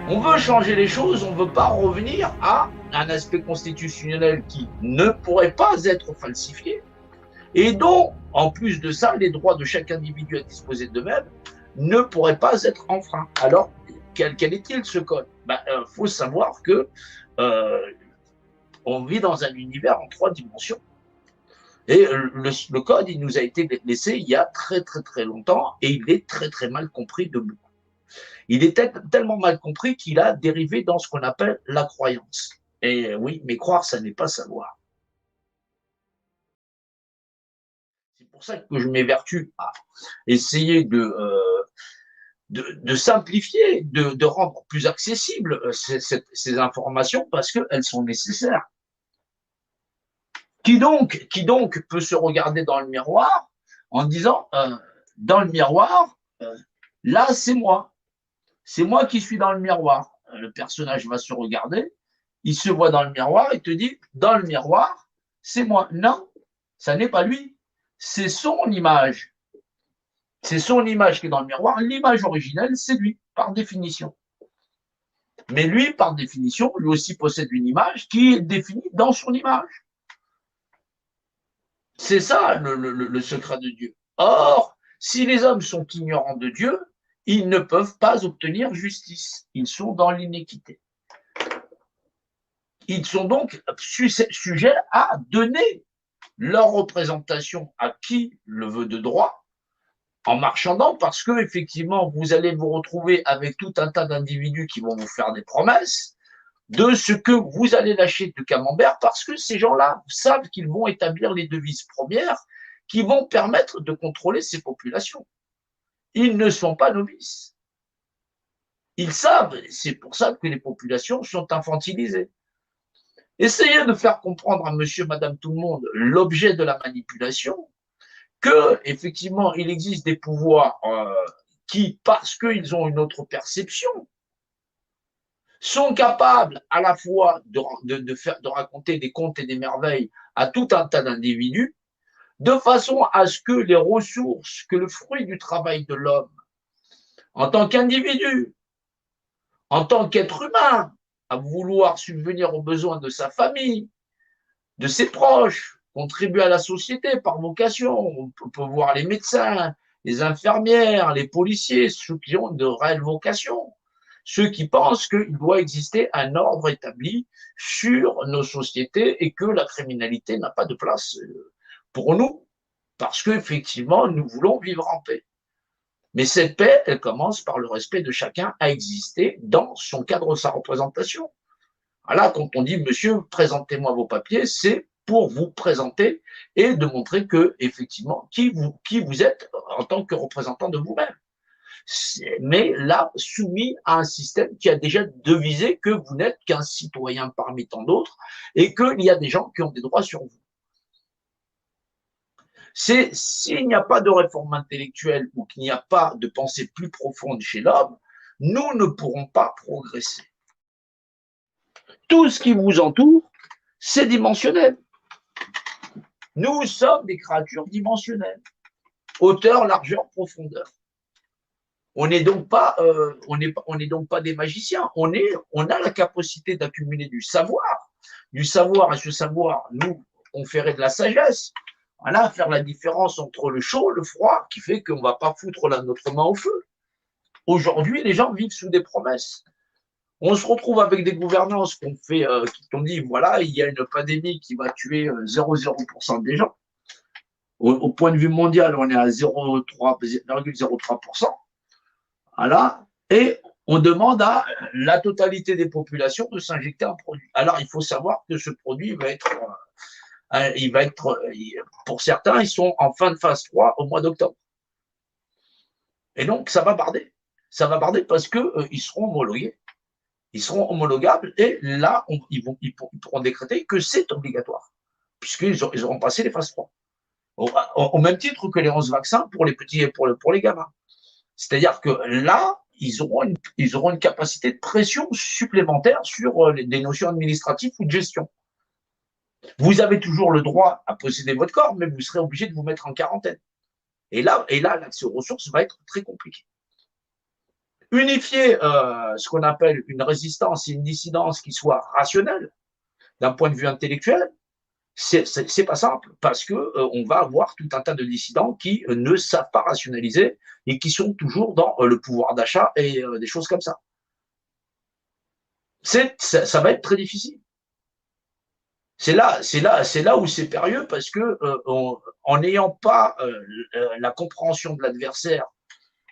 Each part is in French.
On veut changer les choses, on ne veut pas revenir à un aspect constitutionnel qui ne pourrait pas être falsifié et dont, en plus de ça, les droits de chaque individu à disposer d'eux-mêmes ne pourraient pas être enfreints. Alors, quel est-il ce code? Faut savoir que euh, on vit dans un univers en 3 dimensions. Et le code, il nous a été laissé il y a très très très longtemps et il est très très mal compris de beaucoup. Il est tellement mal compris qu'il a dérivé dans ce qu'on appelle la croyance. Et oui, mais croire, ça n'est pas savoir. C'est pour ça que je m'évertue à essayer de simplifier, de rendre plus accessibles ces informations parce qu'elles sont nécessaires. Qui donc peut se regarder dans le miroir en disant dans le miroir, là c'est moi qui suis dans le miroir. Le personnage va se regarder, il se voit dans le miroir et te dit dans le miroir, c'est moi. Non, ça n'est pas lui, c'est son image. C'est son image qui est dans le miroir. L'image originelle, c'est lui, par définition. Mais lui, par définition, lui aussi possède une image qui est définie dans son image. C'est ça le secret de Dieu. Or, si les hommes sont ignorants de Dieu, ils ne peuvent pas obtenir justice. Ils sont dans l'iniquité. Ils sont donc sujets à donner leur représentation à qui le veut de droit en marchandant parce que effectivement vous allez vous retrouver avec tout un tas d'individus qui vont vous faire des promesses de ce que vous allez lâcher de camembert parce que ces gens-là savent qu'ils vont établir les devises premières qui vont permettre de contrôler ces populations. Ils ne sont pas novices. Ils savent, c'est pour ça que les populations sont infantilisées. Essayez de faire comprendre à monsieur, madame, tout le monde l'objet de la manipulation, que effectivement il existe des pouvoirs qui, parce qu'ils ont une autre perception, sont capables à la fois de raconter des contes et des merveilles à tout un tas d'individus, de façon à ce que les ressources, que le fruit du travail de l'homme, en tant qu'individu, en tant qu'être humain, à vouloir subvenir aux besoins de sa famille, de ses proches, contribuer à la société par vocation. On peut voir les médecins, les infirmières, les policiers, ceux qui ont de réelles vocations, ceux qui pensent qu'il doit exister un ordre établi sur nos sociétés et que la criminalité n'a pas de place pour nous, parce qu'effectivement, nous voulons vivre en paix. Mais cette paix, elle commence par le respect de chacun à exister dans son cadre de sa représentation. Voilà, quand on dit, monsieur, présentez-moi vos papiers, c'est pour vous présenter et de montrer que, effectivement, qui vous êtes en tant que représentant de vous-même. Mais là, soumis à un système qui a déjà devisé que vous n'êtes qu'un citoyen parmi tant d'autres et qu'il y a des gens qui ont des droits sur vous. C'est s'il n'y a pas de réforme intellectuelle ou qu'il n'y a pas de pensée plus profonde chez l'homme, nous ne pourrons pas progresser. Tout ce qui vous entoure, c'est dimensionnel. Nous sommes des créatures dimensionnelles, hauteur, largeur, profondeur. On n'est donc pas, on est donc pas des magiciens. On a la capacité d'accumuler du savoir, et ce savoir nous conférer de la sagesse. Voilà, faire la différence entre le chaud, le froid, qui fait qu'on ne va pas foutre notre main au feu. Aujourd'hui, les gens vivent sous des promesses. On se retrouve avec des gouvernances qui t'ont dit voilà, il y a une pandémie qui va tuer 0,0% des gens. Au point de vue mondial, on est à 0,03%. Voilà. Et on demande à la totalité des populations de s'injecter un produit. Alors, il faut savoir que ce produit pour certains, ils sont en fin de phase 3 au mois d'octobre. Et donc, ça va barder. Ça va barder parce qu'ils seront homologués. Ils seront homologables et là, ils pourront décréter que c'est obligatoire, puisqu'ils auront passé les phases 3. Au même titre que les 11 vaccins pour les petits et pour les gamins. C'est-à-dire que là, ils auront une capacité de pression supplémentaire sur des notions administratives ou de gestion. Vous avez toujours le droit à posséder votre corps, mais vous serez obligé de vous mettre en quarantaine. Et là, l'accès aux ressources va être très compliqué. Unifier ce qu'on appelle une résistance et une dissidence qui soit rationnelle d'un point de vue intellectuel, c'est pas simple parce que on va avoir tout un tas de dissidents qui ne savent pas rationaliser et qui sont toujours dans le pouvoir d'achat et des choses comme ça. Ça va être très difficile. C'est là où c'est périlleux parce que en n'ayant pas la compréhension de l'adversaire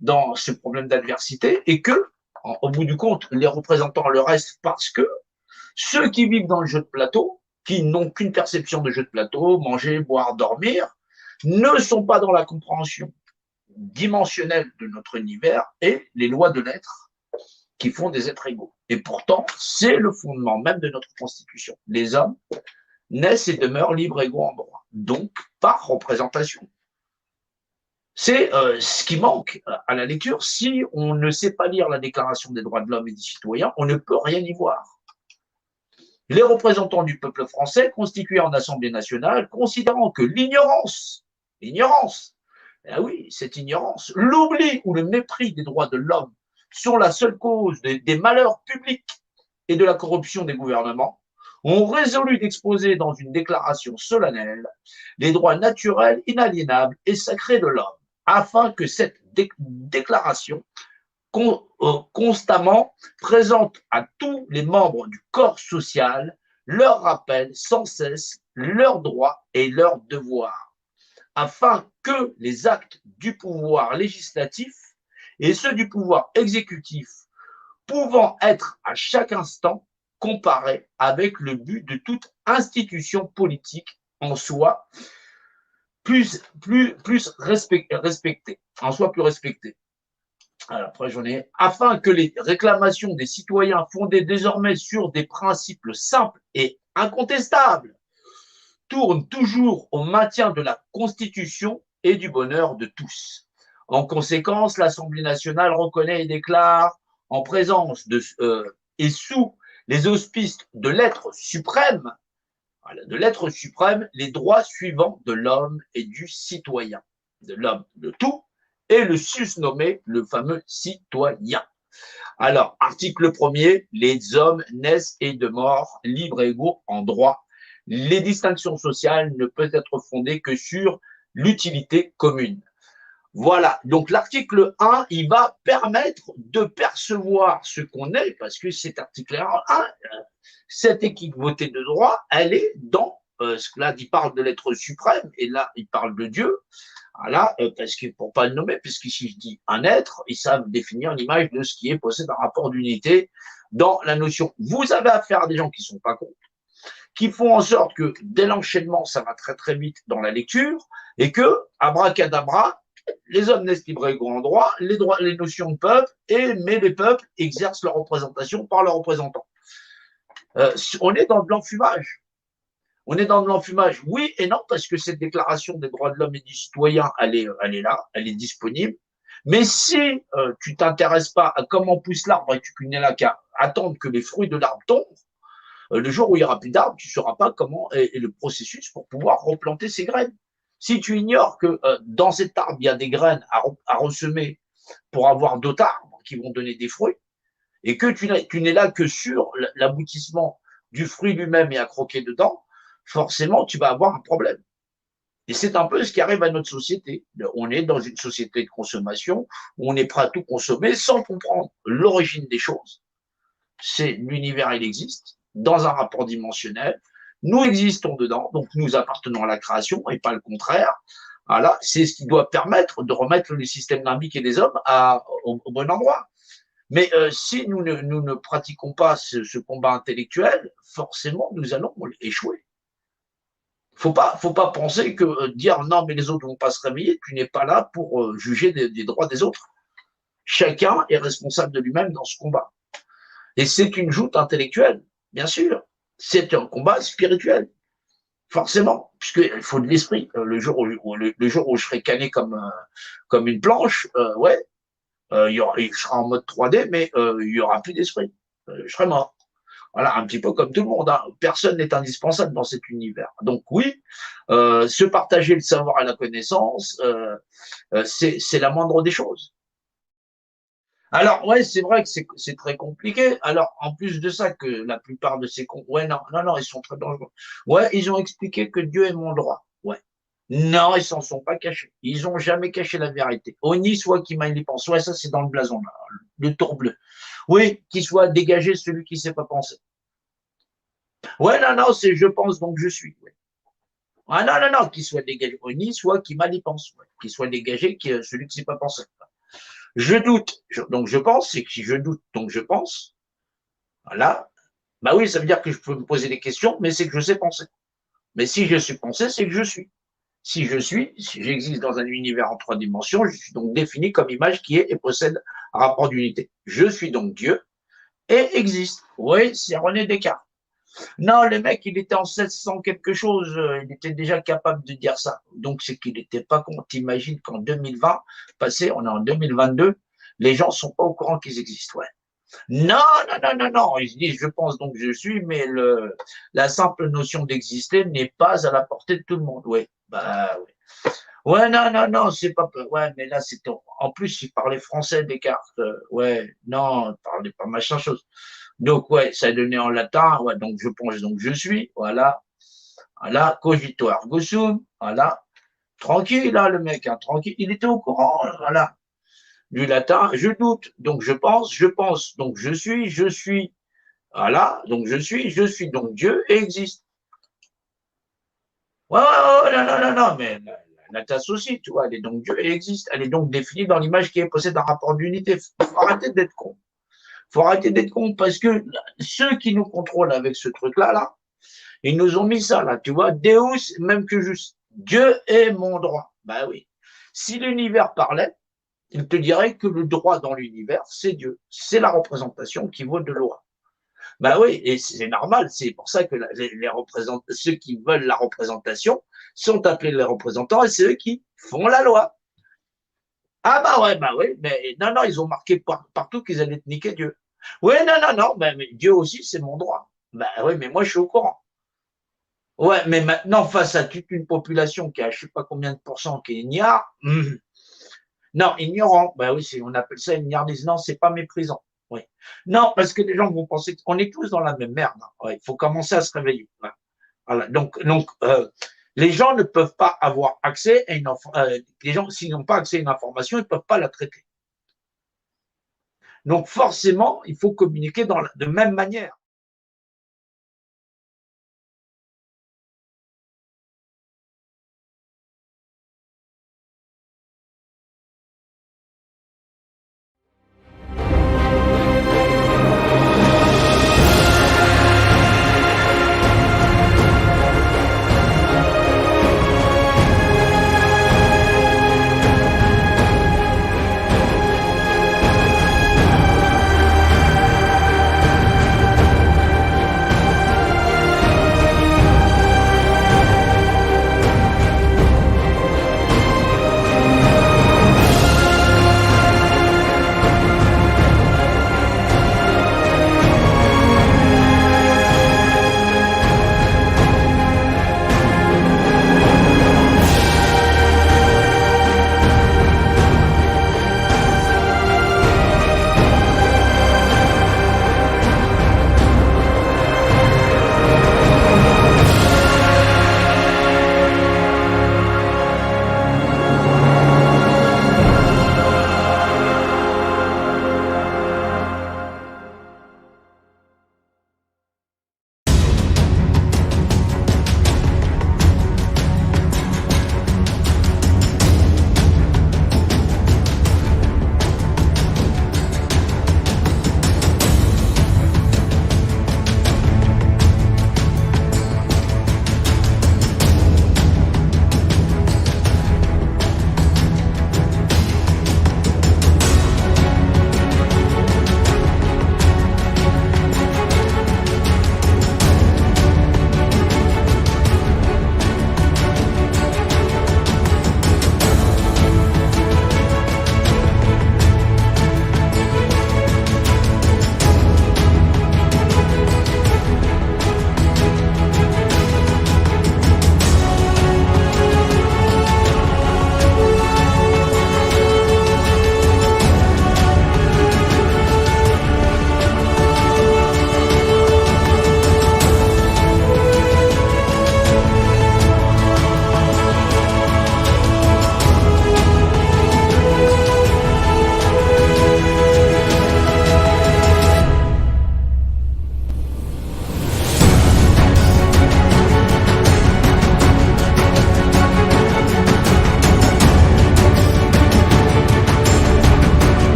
dans ce problème d'adversité et que, au bout du compte, les représentants le restent parce que ceux qui vivent dans le jeu de plateau, qui n'ont qu'une perception de jeu de plateau, manger, boire, dormir, ne sont pas dans la compréhension dimensionnelle de notre univers et les lois de l'être qui font des êtres égaux. Et pourtant, c'est le fondement même de notre Constitution. Les hommes naissent et demeurent libres et égaux en droit, donc par représentation. C'est ce qui manque à la lecture. Si on ne sait pas lire la Déclaration des droits de l'homme et du citoyen, on ne peut rien y voir. Les représentants du peuple français constitués en Assemblée nationale, considérant que l'ignorance, eh oui, cette ignorance, l'oubli ou le mépris des droits de l'homme sont la seule cause des malheurs publics et de la corruption des gouvernements, ont résolu d'exposer dans une déclaration solennelle les droits naturels, inaliénables et sacrés de l'homme, afin que cette déclaration constamment présente à tous les membres du corps social leur rappelle sans cesse leurs droits et leurs devoirs, afin que les actes du pouvoir législatif et ceux du pouvoir exécutif pouvant être à chaque instant comparés avec le but de toute institution politique en soi plus respectée, en soi plus respectée. Alors, après, j'en ai. Afin que les réclamations des citoyens fondées désormais sur des principes simples et incontestables tournent toujours au maintien de la Constitution et du bonheur de tous. En conséquence, l'Assemblée nationale reconnaît et déclare, en présence et sous les auspices de l'être suprême, les droits suivants de l'homme et du citoyen, de l'homme de tout, et le susnommé, le fameux citoyen. Alors, article 1er, les hommes naissent et demeurent libres et égaux en droit. Les distinctions sociales ne peuvent être fondées que sur l'utilité commune. Voilà, donc l'article 1, il va permettre de percevoir ce qu'on est, parce que cet article 1, cette équité de droit, elle est dans ce que là, il parle de l'être suprême, et là, il parle de Dieu. Voilà, parce que pour pas le nommer, puisque si je dis un être, ils savent définir l'image de ce qui est possède un rapport d'unité dans la notion. Vous avez affaire à des gens qui sont pas contre, qui font en sorte que dès l'enchaînement, ça va très très vite dans la lecture, et que, abracadabra, les hommes naissent libres et égaux en droit, les notions de peuple, mais les peuples exercent leur représentation par leurs représentants. On est dans de l'enfumage. On est dans de l'enfumage, oui et non, parce que cette déclaration des droits de l'homme et du citoyen, elle est là, elle est disponible. Mais si tu t'intéresses pas à comment pousse l'arbre et tu n'es là qu'à attendre que les fruits de l'arbre tombent, le jour où il n'y aura plus d'arbres, tu ne sauras pas comment est le processus pour pouvoir replanter ces graines. Si tu ignores que dans cet arbre, il y a des graines à ressemer pour avoir d'autres arbres qui vont donner des fruits, et que tu n'es là que sur l'aboutissement du fruit lui-même et à croquer dedans, forcément, tu vas avoir un problème. Et c'est un peu ce qui arrive à notre société. On est dans une société de consommation où on est prêt à tout consommer sans comprendre l'origine des choses. C'est l'univers, il existe dans un rapport dimensionnel. Nous existons dedans, donc nous appartenons à la création et pas le contraire. Voilà, c'est ce qui doit permettre de remettre le système limbique et des hommes au bon endroit. Mais si nous ne pratiquons pas ce combat intellectuel, forcément, nous allons échouer. Faut pas penser que dire non, mais les autres vont pas se réveiller, tu n'es pas là pour juger des droits des autres. Chacun est responsable de lui-même dans ce combat. Et c'est une joute intellectuelle, bien sûr. C'est un combat spirituel, forcément, puisqu'il faut de l'esprit. Le jour où je serai canné comme une planche, ouais, je serai en mode 3D, mais il y aura plus d'esprit. Je serai mort. Voilà, un petit peu comme tout le monde. Hein. Personne n'est indispensable dans cet univers. Donc oui, se partager le savoir et la connaissance, c'est la moindre des choses. Alors, ouais, c'est vrai que c'est très compliqué. Alors, en plus de ça, que la plupart de ces cons, ouais, non, non, non, ils sont très dangereux. Ouais, ils ont expliqué que Dieu est mon droit. Ouais. Non, ils s'en sont pas cachés. Ils ont jamais caché la vérité. Oni soit qui mal y pense. Ouais, ça, c'est dans le blason, là, le tour bleu. Oui, qu'il soit dégagé celui qui sait pas penser. Ouais, non, non, c'est je pense donc je suis. Ouais. Ah non, non, non, qu'il soit dégagé. Oni soit qui mal y pense. Ouais. Qu'il soit dégagé celui qui sait pas penser. Je doute. Donc je pense, c'est que si je doute, donc je pense. Voilà. Bah oui, ça veut dire que je peux me poser des questions, mais c'est que je sais penser. Mais si je suis pensé, c'est que je suis. Si je suis, si j'existe dans un univers en 3 dimensions, je suis donc défini comme image qui est et possède un rapport d'unité. Je suis donc Dieu et existe. Oui, c'est René Descartes. Non, le mec, il était en 700 quelque chose, il était déjà capable de dire ça. Donc, c'est qu'il n'était pas con. T'imagines qu'en 2020, passé, on est en 2022, les gens sont pas au courant qu'ils existent. Ouais. Non, non, non, non, non. Ils se disent, je pense donc je suis, mais la simple notion d'exister n'est pas à la portée de tout le monde. Oui, bah oui. Ouais, non, non, non, c'est pas. Ouais, mais là, c'était. En plus, il parlait français, Descartes. Ouais, non, il parlait pas machin chose. Donc, ouais, ça donnait en latin. Ouais, donc je pense, donc je suis. Voilà. Voilà. Cogito ergo sum. Voilà. Tranquille, là, le mec, hein, tranquille. Il était au courant. Voilà. Du latin, je doute. Donc, je pense. Donc, je suis. Voilà. Donc, je suis donc Dieu et existe. Ouais, ouais, ouais, non, non, non, non, mais la tasse aussi, tu vois, elle est donc Dieu, elle existe, elle est donc définie dans l'image qui possède un rapport d'unité. Faut arrêter d'être con. Faut arrêter d'être con parce que ceux qui nous contrôlent avec ce truc-là, là, ils nous ont mis ça, là, tu vois, Deus, même que juste, Dieu est mon droit. Bah oui. Si l'univers parlait, il te dirait que le droit dans l'univers, c'est Dieu. C'est la représentation qui vaut de loi. Ben oui, et c'est normal, c'est pour ça que ceux qui veulent la représentation sont appelés les représentants et c'est eux qui font la loi. Ah bah ouais, mais non, non, ils ont marqué partout qu'ils allaient te niquer Dieu. Oui, non, non, non, mais Dieu aussi, c'est mon droit. Ben oui, mais moi, je suis au courant. Ouais, mais maintenant, face à toute une population qui a je sais pas combien de pourcents qui est ignare, non, ignorant, ben oui, on appelle ça ignarnisme. Non, c'est pas méprisant. Oui. Non, parce que les gens vont penser qu'on est tous dans la même merde. Ouais, il faut commencer à se réveiller. Voilà. Voilà. Donc les gens ne peuvent pas avoir accès à les gens, s'ils n'ont pas accès à une information, ils ne peuvent pas la traiter. Donc forcément, il faut communiquer de même manière.